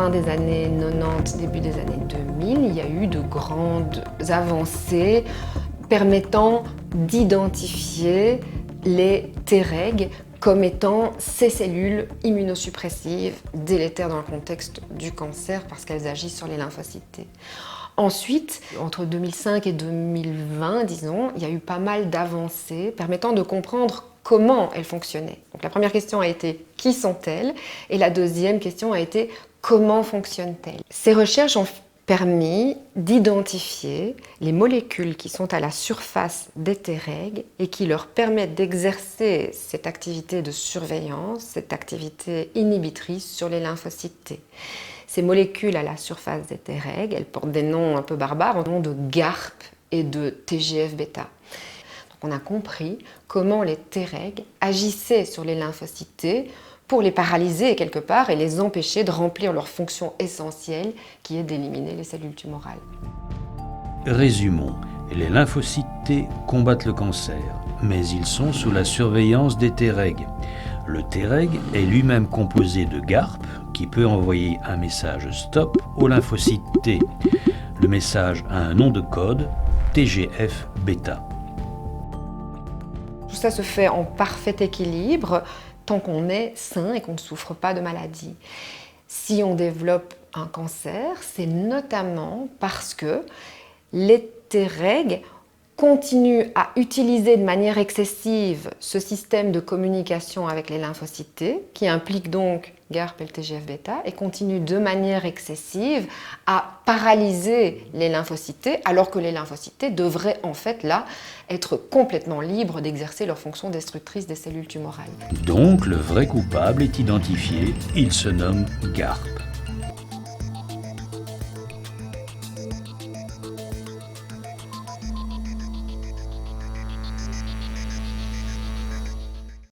fin des années 90, début des années 2000, il y a eu de grandes avancées permettant d'identifier les Treg comme étant ces cellules immunosuppressives délétères dans le contexte du cancer parce qu'elles agissent sur les lymphocytes T. Ensuite, entre 2005 et 2020, disons, il y a eu pas mal d'avancées permettant de comprendre comment elles fonctionnaient. Donc la première question a été « qui sont-elles ?» et la deuxième question a été « comment fonctionnent-elles ?» Ces recherches ont permis d'identifier les molécules qui sont à la surface des Treg et qui leur permettent d'exercer cette activité de surveillance, cette activité inhibitrice sur les lymphocytes T. Ces molécules à la surface des Treg, elles portent des noms un peu barbares, au nom de GARP et de TGF-bêta. Donc on a compris comment les Treg agissaient sur les lymphocytes T pour les paralyser quelque part et les empêcher de remplir leur fonction essentielle qui est d'éliminer les cellules tumorales. Résumons, les lymphocytes T combattent le cancer, mais ils sont sous la surveillance des Treg. Le Treg est lui-même composé de GARP qui peut envoyer un message stop au lymphocyte T. Le message a un nom de code, TGF-bêta. Tout ça se fait en parfait équilibre tant qu'on est sain et qu'on ne souffre pas de maladie. Si on développe un cancer, c'est notamment parce que les Treg continuent à utiliser de manière excessive ce système de communication avec les lymphocytes T, qui implique donc GARP et le TGF-bêta, et continuent de manière excessive à paralyser les lymphocytes T, alors que les lymphocytes T devraient en fait là être complètement libres d'exercer leur fonction destructrice des cellules tumorales. Donc le vrai coupable est identifié, il se nomme GARP.